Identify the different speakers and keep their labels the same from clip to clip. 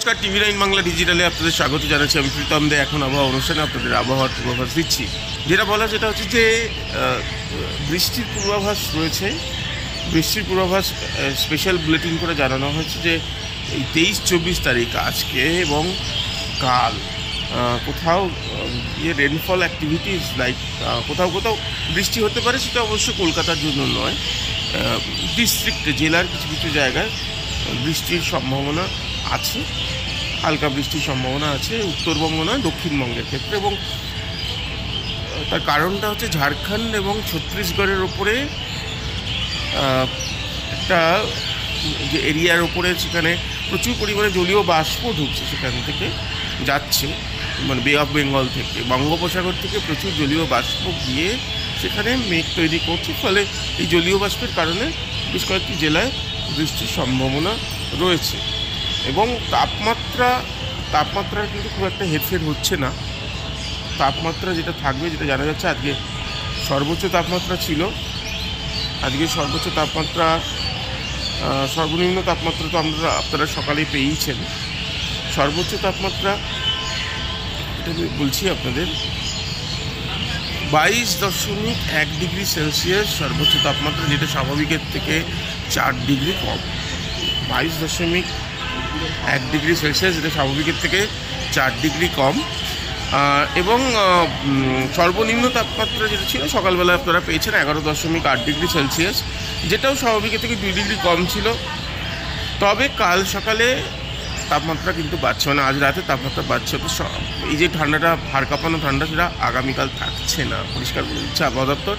Speaker 1: নমস্কার, TV9 বাংলা ডিজিটালে আপনাদের স্বাগত জানাচ্ছি। আমি প্রীতম দে। এখন আবহাওয়া অনুষ্ঠানে আপনাদের আবহাওয়ার পূর্বাভাস দিচ্ছি। যেটা হচ্ছে যে বৃষ্টির পূর্বাভাস রয়েছে। বৃষ্টির পূর্বাভাস স্পেশাল বুলেটিন করে জানানো হয়েছে যে এই 23-24 তারিখ আজকে এবং কাল কোথাও রেনফল অ্যাক্টিভিটিস লাইক কোথাও কোথাও বৃষ্টি হতে পারে। সেটা অবশ্য কলকাতার জন্য নয়, ডিস্ট্রিক্টে জেলার কিছু কিছু জায়গায় বৃষ্টির সম্ভাবনা আছে, হালকা বৃষ্টির সম্ভাবনা আছে উত্তরবঙ্গ নয় দক্ষিণবঙ্গের ক্ষেত্রে। এবং তার কারণটা হচ্ছে ঝাড়খণ্ড এবং ছত্তিশগড়ের ওপরে একটা যে এরিয়ার ওপরে সেখানে প্রচুর পরিমাণে জলীয় বাষ্প ঢুকছে, সেখান থেকে যাচ্ছে, মানে বে অফ বেঙ্গল থেকে বঙ্গোপসাগর থেকে প্রচুর জলীয় বাষ্প গিয়ে সেখানে মেঘ তৈরি করছে। ফলে এই জলীয় বাষ্পের কারণে বেশ কয়েকটি জেলায় বৃষ্টির সম্ভাবনা রয়েছে। এবং তাপমাত্রার কিন্তু খুব একটা হেরফের হচ্ছে না। তাপমাত্রা যেটা থাকবে, যেটা জানা যাচ্ছে, আজকে সর্বোচ্চ তাপমাত্রা ছিল, আজকে সর্বোচ্চ তাপমাত্রা, সর্বনিম্ন তাপমাত্রা তো আপনারা সকালে পেয়েইছেন। সর্বোচ্চ তাপমাত্রা এটা বলছি আপনাদের 22.1 ডিগ্রি সেলসিয়াস সর্বোচ্চ তাপমাত্রা, যেটা স্বাভাবিকের থেকে 4 ডিগ্রি কম। 22.1 ডিগ্রি সেলসিয়াস, যেটা স্বাভাবিকের থেকে 4 ডিগ্রি কম। এবং সর্বনিম্ন তাপমাত্রা যেটা ছিল সকালবেলা আপনারা পেয়েছেন 11.8 ডিগ্রি সেলসিয়াস, যেটাও স্বাভাবিকের থেকে 2 ডিগ্রি কম ছিল। তবে কাল সকালে তাপমাত্রা কিন্তু বাড়ছে, মানে আজ রাতে তাপমাত্রা বাড়ছে। তো এই যে ঠান্ডাটা, হাড় কাঁপানো ঠান্ডা, সেটা আগামীকাল থাকছে না, পরিষ্কার বলে দিচ্ছে আবহাওয়া দপ্তর।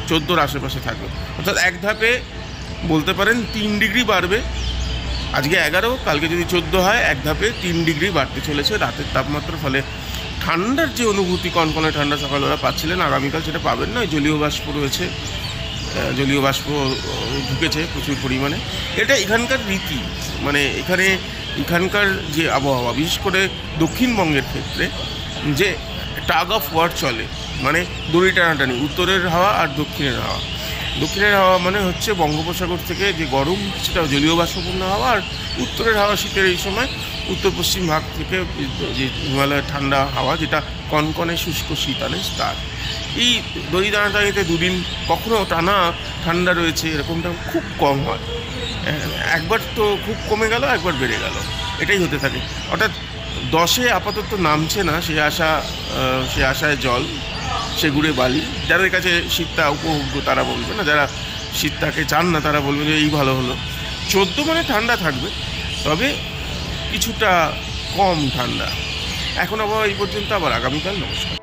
Speaker 1: 14 আশেপাশে থাকবে, অর্থাৎ এক ধাপে বলতে পারেন 3 ডিগ্রি বাড়বে। আজকে 11, কালকে যদি 14 হয়, এক ধাপে 3 ডিগ্রি বাড়তে চলেছে রাতের তাপমাত্রার। ফলে ঠান্ডার যে অনুভূতি, কনকনে ঠান্ডা সকালবেলা পাচ্ছিলেন, আগামীকাল সেটা পাবেন না। জলীয় বাষ্প রয়েছে, জলীয় বাষ্প ঢুকেছে প্রচুর পরিমাণে। এটা এখানকার রীতি, মানে এখানকার যে আবহাওয়া, বিশেষ করে দক্ষিণবঙ্গের ক্ষেত্রে যে টাগ অফ ওয়ার চলে, মানে দড়ি টানাটানি, উত্তরের হাওয়া আর দক্ষিণের হাওয়া। দক্ষিণের হাওয়া মানে হচ্ছে বঙ্গোপসাগর থেকে যে গরম, সেটা জলীয় বাষ্পপূর্ণ হাওয়া, আর উত্তরের হাওয়া শীতের এই সময় উত্তর পশ্চিম ভাগ থেকে যে হিমালয়ের ঠান্ডা হাওয়া, যেটা কনকনে শুষ্ক শীত আনে তার। এই দড়ি টানাটানিতে দুদিন কখনো টানা ঠান্ডা রয়েছে, এরকমটা খুব কম হয়। একবার তো খুব কমে গেল, একবার বেড়ে গেল, এটাই হতে থাকে। অর্থাৎ 10-এ আপাতত নামছে না, সে আশায় জল, সে গুড়ে বালি। যাদের কাছে শীতটা উপভোগ্য তারা বলবে না, যারা শীতটাকে চান না তারা বলবে যে এই ভালো হলো। 14 মানে ঠান্ডা থাকবে, তবে কিছুটা কম ঠান্ডা। এখন আবার এই পর্যন্ত, আবার আগামীকাল। নমস্কার।